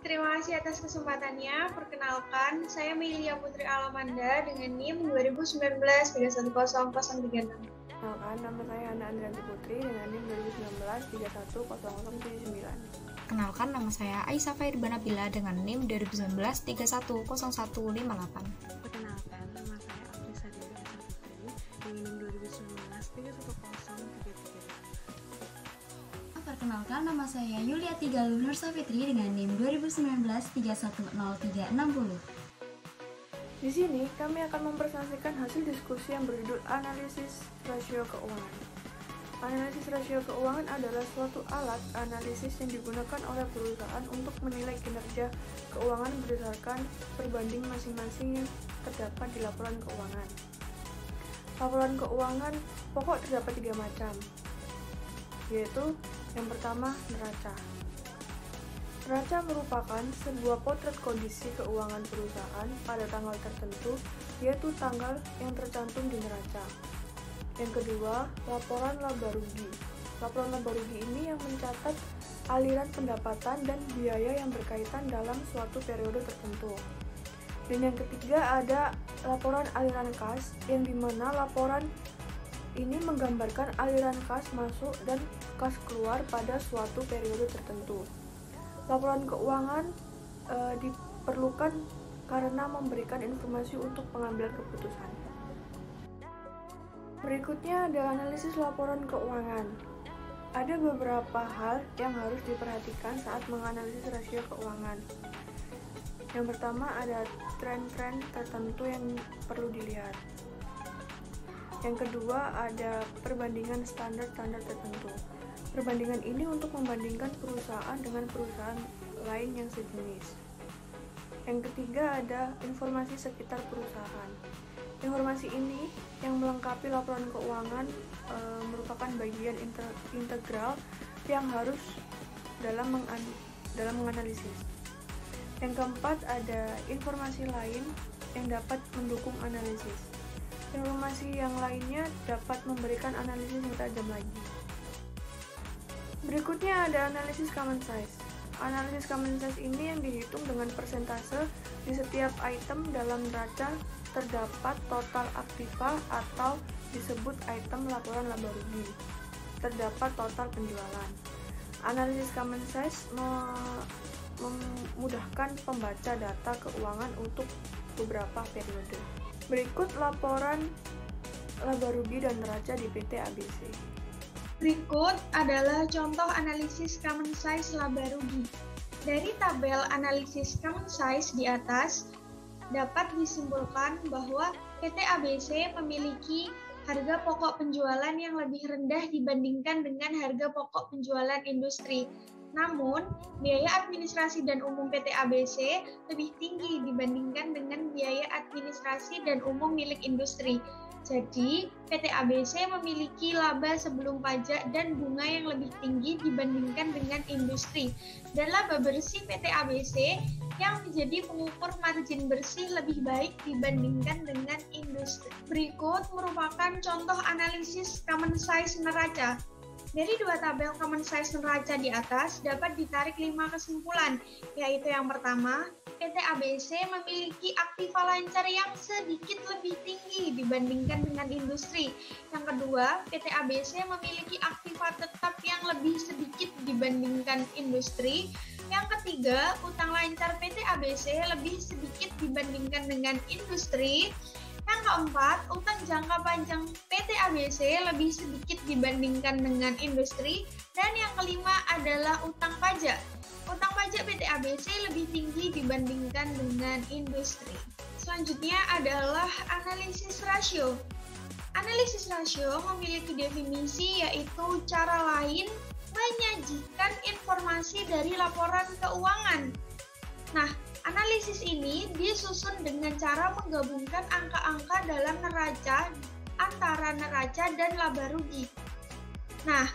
terima kasih atas kesempatannya. Perkenalkan, saya Melia Putri Alamanda dengan NIM 2019-310036. Kenalkan, nama saya Hana Andrianti Putri dengan NIM 2019-310079. Kenalkan, nama saya Aisyah Fairbana Bila dengan NIM 2019-310158. Perkenalkan, nama saya Aprisa Dewi Esa Putri dengan NIM 2019-310333. Perkenalkan, nama saya Yulia Tigaluh Nursa Fitri dengan NIM 2019-310360. Di sini, kami akan mempresentasikan hasil diskusi yang berjudul Analisis Rasio Keuangan. Analisis rasio keuangan adalah suatu alat analisis yang digunakan oleh perusahaan untuk menilai kinerja keuangan berdasarkan perbanding masing-masing yang terdapat di laporan keuangan. Laporan keuangan pokok terdapat 3 macam, yaitu yang pertama, neraca. Neraca merupakan sebuah potret kondisi keuangan perusahaan pada tanggal tertentu, yaitu tanggal yang tercantum di neraca. Yang kedua, laporan laba rugi. Laporan laba rugi ini yang mencatat aliran pendapatan dan biaya yang berkaitan dalam suatu periode tertentu. Dan yang ketiga ada laporan aliran kas, yang dimana laporan ini menggambarkan aliran kas masuk dan kas keluar pada suatu periode tertentu. Laporan keuangan diperlukan karena memberikan informasi untuk pengambilan keputusan. Berikutnya adalah analisis laporan keuangan. Ada beberapa hal yang harus diperhatikan saat menganalisis rasio keuangan. Yang pertama ada tren-tren tertentu yang perlu dilihat. Yang kedua ada perbandingan standar-standar tertentu. Perbandingan ini untuk membandingkan perusahaan dengan perusahaan lain yang sejenis. Yang ketiga ada informasi sekitar perusahaan. Informasi ini yang melengkapi laporan keuangan merupakan bagian integral yang harus dalam menganalisis. Yang keempat ada informasi lain yang dapat mendukung analisis. Informasi yang lainnya dapat memberikan analisis yang tajam lagi. Berikutnya ada analisis common size. Analisis common size ini yang dihitung dengan persentase di setiap item dalam neraca terdapat total aktiva atau disebut item laporan laba rugi. Terdapat total penjualan. Analisis common size memudahkan pembaca data keuangan untuk beberapa periode. Berikut laporan laba rugi dan neraca di PT ABC. Berikut adalah contoh analisis common size laba rugi. Dari tabel analisis common size di atas, dapat disimpulkan bahwa PT ABC memiliki harga pokok penjualan yang lebih rendah dibandingkan dengan harga pokok penjualan industri. Namun, biaya administrasi dan umum PT ABC lebih tinggi dibandingkan dengan biaya administrasi dan umum milik industri. Jadi, PT ABC memiliki laba sebelum pajak dan bunga yang lebih tinggi dibandingkan dengan industri. Dan laba bersih PT ABC yang menjadi pengukur margin bersih lebih baik dibandingkan dengan industri. Berikut merupakan contoh analisis common size neraca. Dari dua tabel common size neraca di atas dapat ditarik 5 kesimpulan, yaitu yang pertama, PT ABC memiliki aktiva lancar yang sedikit lebih tinggi dibandingkan dengan industri. Yang kedua, PT ABC memiliki aktiva tetap yang lebih sedikit dibandingkan industri. Yang ketiga, utang lancar PT ABC lebih sedikit dibandingkan dengan industri. Yang keempat, utang jangka panjang PT ABC lebih sedikit dibandingkan dengan industri. Dan yang kelima adalah utang pajak. Utang pajak PT ABC lebih tinggi dibandingkan dengan industri. Selanjutnya adalah analisis rasio. Analisis rasio memiliki definisi yaitu cara lain menyajikan informasi dari laporan keuangan. Nah, analisis ini disusun dengan cara menggabungkan angka-angka dalam neraca antara neraca dan laba rugi. Nah,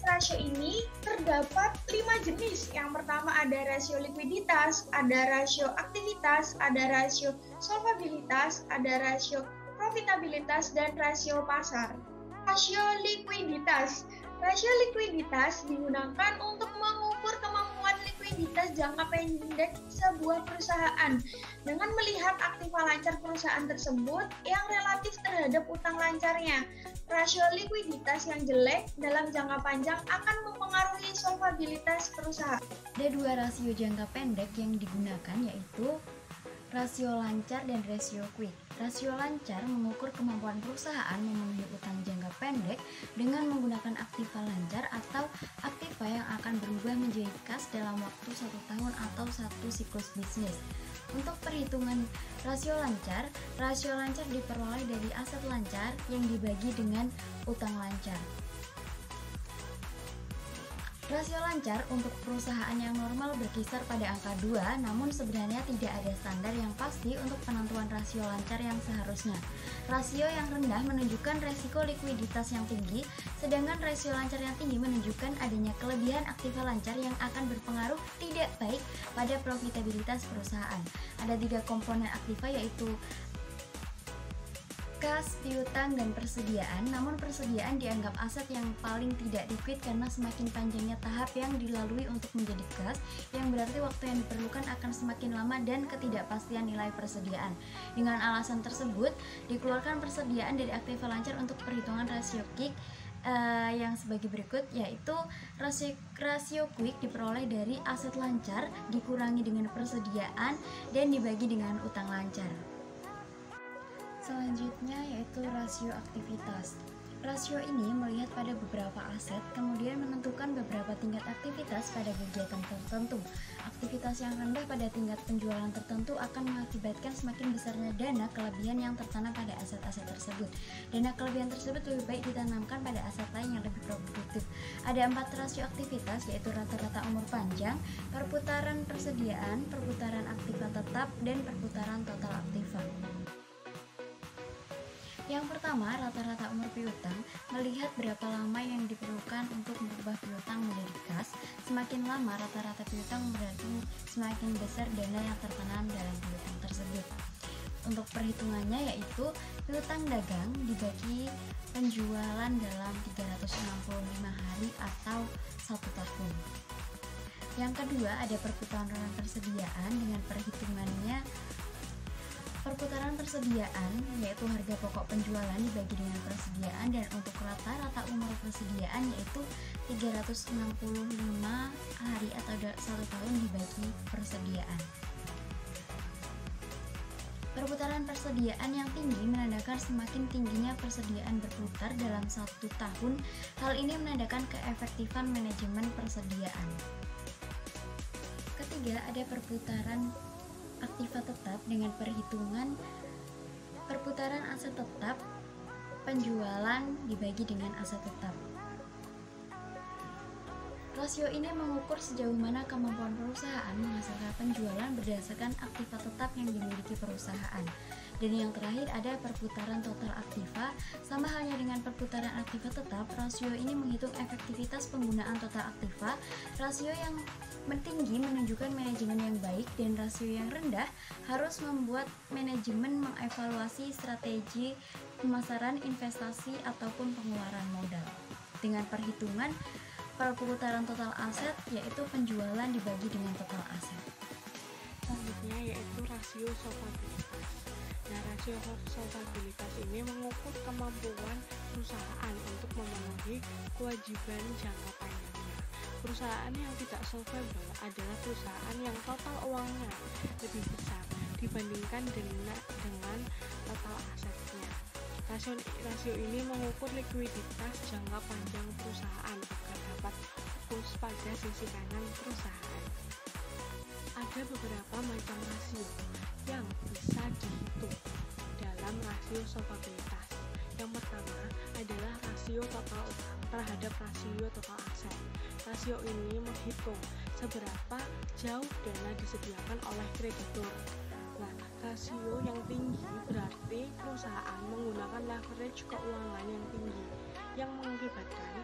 rasio ini terdapat 5 jenis. Yang pertama ada rasio likuiditas, ada rasio aktivitas, ada rasio solvabilitas, ada rasio profitabilitas, dan rasio pasar. Rasio likuiditas. Rasio likuiditas digunakan untuk mengukur kemampuan likuiditas jangka pendek sebuah perusahaan dengan melihat aktiva lancar perusahaan tersebut yang relatif terhadap utang lancarnya. Rasio likuiditas yang jelek dalam jangka panjang akan mempengaruhi solvabilitas perusahaan. Ada dua rasio jangka pendek yang digunakan, yaitu rasio lancar dan rasio quick. Rasio lancar mengukur kemampuan perusahaan memenuhi utang jangka pendek dengan menggunakan aktiva lancar atau aktiva yang akan berubah menjadi kas dalam waktu 1 tahun atau 1 siklus bisnis. Untuk perhitungan rasio lancar diperoleh dari aset lancar yang dibagi dengan utang lancar. Rasio lancar untuk perusahaan yang normal berkisar pada angka 2, namun sebenarnya tidak ada standar yang pasti untuk penentuan rasio lancar yang seharusnya. Rasio yang rendah menunjukkan resiko likuiditas yang tinggi, sedangkan rasio lancar yang tinggi menunjukkan adanya kelebihan aktiva lancar yang akan berpengaruh tidak baik pada profitabilitas perusahaan. Ada 3 komponen aktiva, yaitu kas, piutang, dan persediaan. Namun persediaan dianggap aset yang paling tidak liquid karena semakin panjangnya tahap yang dilalui untuk menjadi kas, yang berarti waktu yang diperlukan akan semakin lama dan ketidakpastian nilai persediaan. Dengan alasan tersebut, dikeluarkan persediaan dari aktiva lancar untuk perhitungan rasio quick yang sebagai berikut, yaitu rasio quick diperoleh dari aset lancar dikurangi dengan persediaan dan dibagi dengan utang lancar. Selanjutnya yaitu rasio aktivitas. Rasio ini melihat pada beberapa aset, kemudian menentukan beberapa tingkat aktivitas pada kegiatan tertentu. Aktivitas yang rendah pada tingkat penjualan tertentu akan mengakibatkan semakin besarnya dana kelebihan yang tertanam pada aset-aset tersebut. Dana kelebihan tersebut lebih baik ditanamkan pada aset lain yang lebih produktif. Ada 4 rasio aktivitas, yaitu rata-rata umur panjang, perputaran persediaan, perputaran aktiva tetap, dan perputaran total aktiva. Yang pertama, rata-rata umur piutang melihat berapa lama yang diperlukan untuk merubah piutang menjadi kas. Semakin lama rata-rata piutang berarti semakin besar dana yang tertanam dalam piutang tersebut. Untuk perhitungannya yaitu piutang dagang dibagi penjualan dalam 365 hari atau 1 tahun. Yang kedua, ada perputaran persediaan dengan perhitungannya perputaran persediaan, yaitu harga pokok penjualan dibagi dengan persediaan, dan untuk rata-rata umur persediaan yaitu 365 hari atau 1 tahun dibagi persediaan. Perputaran persediaan yang tinggi menandakan semakin tingginya persediaan berputar dalam 1 tahun. Hal ini menandakan keefektifan manajemen persediaan. Ketiga, ada perputaran aktiva tetap dengan perhitungan perputaran aset tetap penjualan dibagi dengan aset tetap. Rasio ini mengukur sejauh mana kemampuan perusahaan menghasilkan penjualan berdasarkan aktiva tetap yang dimiliki perusahaan. Dan yang terakhir ada perputaran total aktiva. Sama halnya dengan perputaran aktiva tetap, rasio ini menghitung efektivitas penggunaan total aktiva. Rasio yang tinggi menunjukkan manajemen yang baik, dan rasio yang rendah harus membuat manajemen mengevaluasi strategi pemasaran, investasi, ataupun pengeluaran modal. Dengan perhitungan perputaran total aset, yaitu penjualan dibagi dengan total aset. Selanjutnya yaitu rasio solvabilitas. Nah, rasio solvabilitas ini mengukur kemampuan perusahaan untuk memenuhi kewajiban jangka panjangnya. Perusahaan yang tidak solvable adalah perusahaan yang total uangnya lebih besar dibandingkan dengan total asetnya. Rasio ini mengukur likuiditas jangka panjang perusahaan agar dapat fokus pada sisi kanan perusahaan. Ada beberapa macam rasio yang bisa dihitung dalam rasio solvabilitas. Yang pertama adalah rasio total utang terhadap rasio total aset. Rasio ini menghitung seberapa jauh dana disediakan oleh kreditur. Nah, rasio yang tinggi berarti perusahaan menggunakan leverage keuangan yang tinggi yang mengakibatkan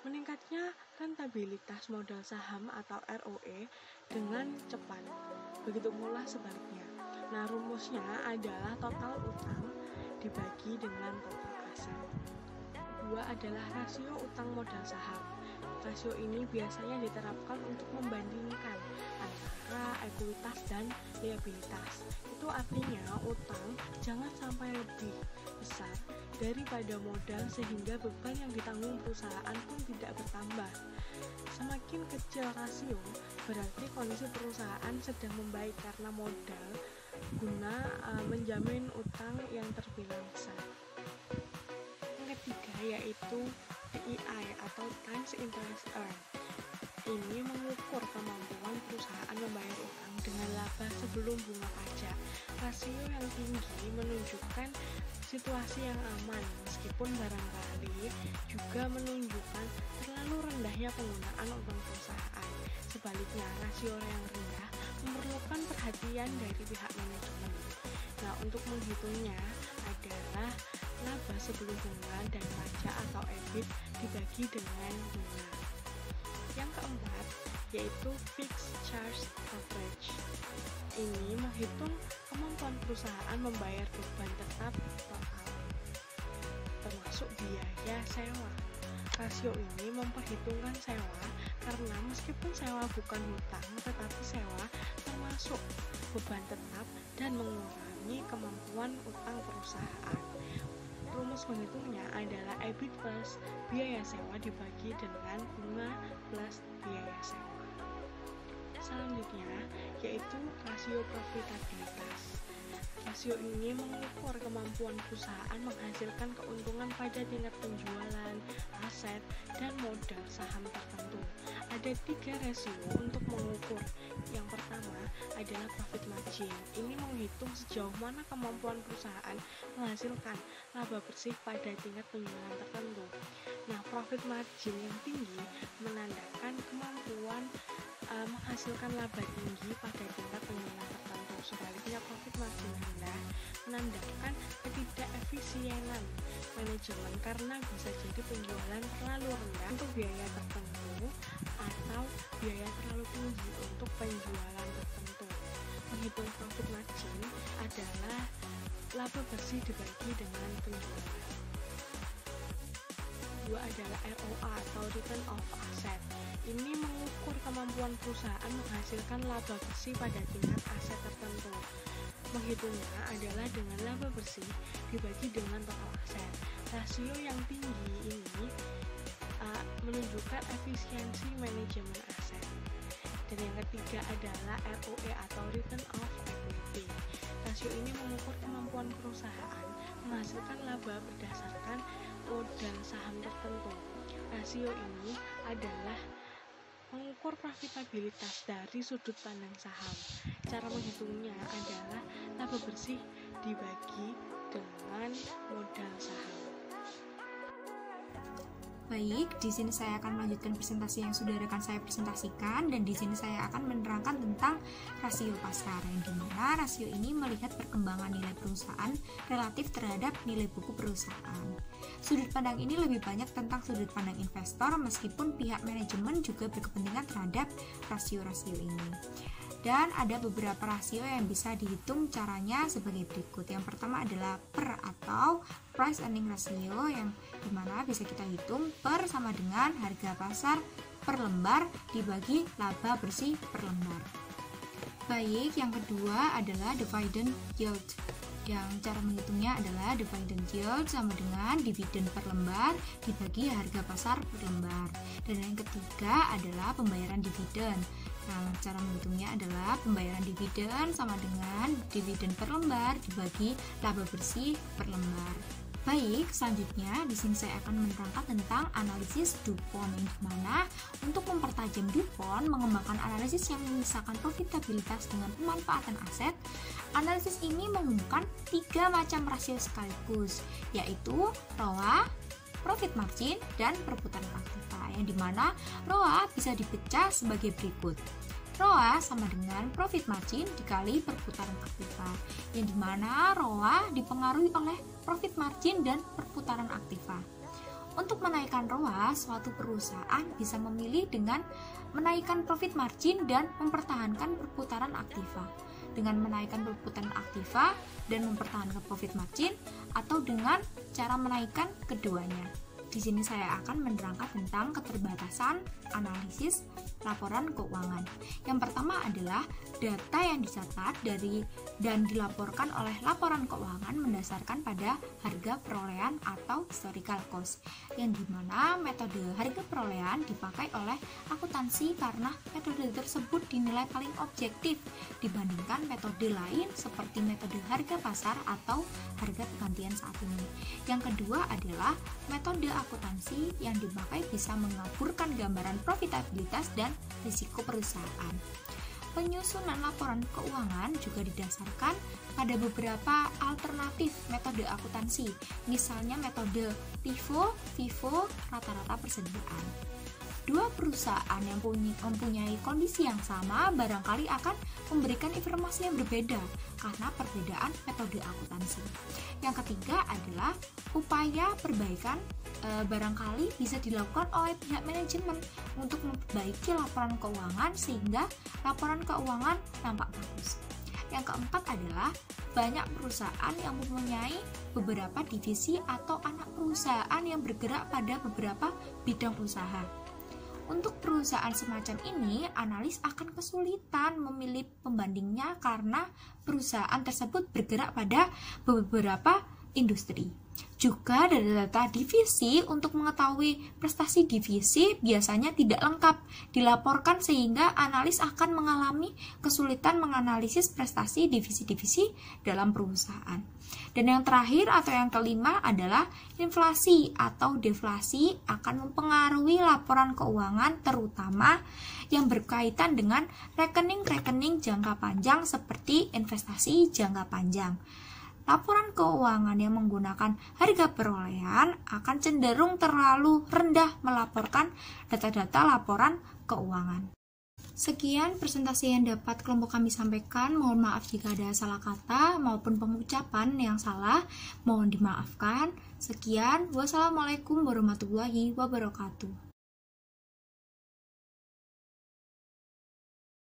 meningkatnya rentabilitas modal saham atau ROE dengan cepat. Begitu pula sebaliknya. Nah, rumusnya adalah total utang dibagi dengan total aset. kedua adalah rasio utang modal saham. Rasio ini biasanya diterapkan untuk membandingkan antara ekuitas dan liabilitas. Itu artinya utang jangan sampai lebih besar daripada modal sehingga beban yang ditanggung perusahaan pun tidak bertambah. Semakin kecil rasio, berarti kondisi perusahaan sedang membaik karena modal guna menjamin utang yang terbilang besar. Yang ketiga yaitu TII atau Times Interest Earned. Ini mengukur kemampuan perusahaan membayar utang dengan laba sebelum bunga pajak. Rasio yang tinggi menunjukkan situasi yang aman, meskipun barangkali juga menunjukkan terlalu rendahnya penggunaan utang perusahaan. Sebaliknya, rasio yang rendah memerlukan perhatian dari pihak manajemen. Nah, untuk menghitungnya adalah laba sebelum bunga dan pajak atau EBIT dibagi dengan bunga. Yang keempat yaitu Fixed Charge Coverage. Ini menghitung kemampuan perusahaan membayar beban tetap total, termasuk biaya sewa. Rasio ini memperhitungkan sewa karena meskipun sewa bukan hutang, tetapi sewa termasuk beban tetap dan mengurangi kemampuan utang perusahaan. Rumus menghitungnya adalah EBIT plus biaya sewa dibagi dengan bunga plus biaya sewa. Selanjutnya yaitu rasio profitabilitas. Rasio ini mengukur kemampuan perusahaan menghasilkan keuntungan pada tingkat penjualan, aset, dan modal saham tertentu. Ada 3 rasio untuk mengukur. Yang pertama adalah profit margin. Ini menghitung sejauh mana kemampuan perusahaan menghasilkan laba bersih pada tingkat penjualan tertentu. Nah, profit margin yang tinggi menandakan kemampuan menghasilkan laba tinggi pada tingkat penjualan tertentu. Sebaliknya, profit margin rendah menandakan ketidakefisienan manajemen karena bisa jadi penjualan terlalu rendah untuk biaya tertentu atau biaya terlalu tinggi untuk penjualan tertentu. Menghitung profit margin adalah laba bersih dibagi dengan penjualan. Kedua adalah ROA atau Return of Asset. Ini mengukur kemampuan perusahaan menghasilkan laba bersih pada tingkat aset tertentu. Menghitungnya adalah dengan laba bersih dibagi dengan total aset. Rasio yang tinggi ini menunjukkan efisiensi manajemen aset. Dan yang ketiga adalah ROE atau Return of Equity. Rasio ini mengukur kemampuan perusahaan menghasilkan laba berdasarkan modal saham tertentu. Rasio ini adalah mengukur profitabilitas dari sudut pandang saham. Cara menghitungnya adalah laba bersih dibagi dengan modal saham. Baik, di sini saya akan melanjutkan presentasi yang sudah rekan saya presentasikan, dan di sini saya akan menerangkan tentang rasio pasar, yang dimana rasio ini melihat perkembangan nilai perusahaan relatif terhadap nilai buku perusahaan. Sudut pandang ini lebih banyak tentang sudut pandang investor, meskipun pihak manajemen juga berkepentingan terhadap rasio-rasio ini. Dan ada beberapa rasio yang bisa dihitung caranya sebagai berikut. Yang pertama adalah per atau price earning ratio, yang dimana bisa kita hitung per sama dengan harga pasar per lembar dibagi laba bersih per lembar. Baik, yang kedua adalah dividend yield, yang cara menghitungnya adalah dividend yield sama dengan dividen per lembar dibagi harga pasar per lembar. Dan yang ketiga adalah pembayaran dividen. Nah, cara menghitungnya adalah pembayaran dividen sama dengan dividen per lembar dibagi laba bersih per lembar. Baik, selanjutnya di sini saya akan menerangkan tentang analisis DuPont, yang dimana untuk mempertajam DuPont mengembangkan analisis yang memisahkan profitabilitas dengan pemanfaatan aset. Analisis ini menggunakan 3 macam rasio sekaligus, yaitu ROA, profit margin, dan perputaran aktiva, yang dimana ROA bisa dipecah sebagai berikut. ROA sama dengan profit margin dikali perputaran aktiva, yang dimana ROA dipengaruhi oleh profit margin dan perputaran aktiva. Untuk menaikkan ROA, suatu perusahaan bisa memilih dengan menaikkan profit margin dan mempertahankan perputaran aktiva, dengan menaikkan perputaran aktiva dan mempertahankan profit margin, atau dengan cara menaikkan keduanya. Di sini saya akan menerangkan tentang keterbatasan analisis laporan keuangan. Yang pertama adalah data yang dicatat dan dilaporkan oleh laporan keuangan mendasarkan pada harga perolehan atau historical cost, yang dimana metode harga perolehan dipakai oleh akuntansi karena metode tersebut dinilai paling objektif dibandingkan metode lain seperti metode harga pasar atau harga pergantian saat ini. Yang kedua adalah metode akuntansi yang dipakai bisa mengaburkan gambaran profitabilitas dan risiko perusahaan. Penyusunan laporan keuangan juga didasarkan pada beberapa alternatif metode akuntansi, misalnya metode FIFO, rata-rata persediaan. Dua perusahaan yang mempunyai kondisi yang sama barangkali akan memberikan informasi yang berbeda karena perbedaan metode akuntansi. Yang ketiga adalah upaya perbaikan barangkali bisa dilakukan oleh pihak manajemen untuk memperbaiki laporan keuangan sehingga laporan keuangan nampak bagus. Yang keempat adalah banyak perusahaan yang mempunyai beberapa divisi atau anak perusahaan yang bergerak pada beberapa bidang usaha. Untuk perusahaan semacam ini, analis akan kesulitan memilih pembandingnya karena perusahaan tersebut bergerak pada beberapa industri. Juga data divisi untuk mengetahui prestasi divisi biasanya tidak lengkap dilaporkan sehingga analis akan mengalami kesulitan menganalisis prestasi divisi-divisi dalam perusahaan. Dan yang terakhir atau yang kelima adalah inflasi atau deflasi akan mempengaruhi laporan keuangan terutama yang berkaitan dengan rekening-rekening jangka panjang seperti investasi jangka panjang. Laporan keuangan yang menggunakan harga perolehan akan cenderung terlalu rendah melaporkan data-data laporan keuangan. Sekian presentasi yang dapat kelompok kami sampaikan. Mohon maaf jika ada salah kata maupun pengucapan yang salah, mohon dimaafkan. Sekian, wassalamualaikum warahmatullahi wabarakatuh.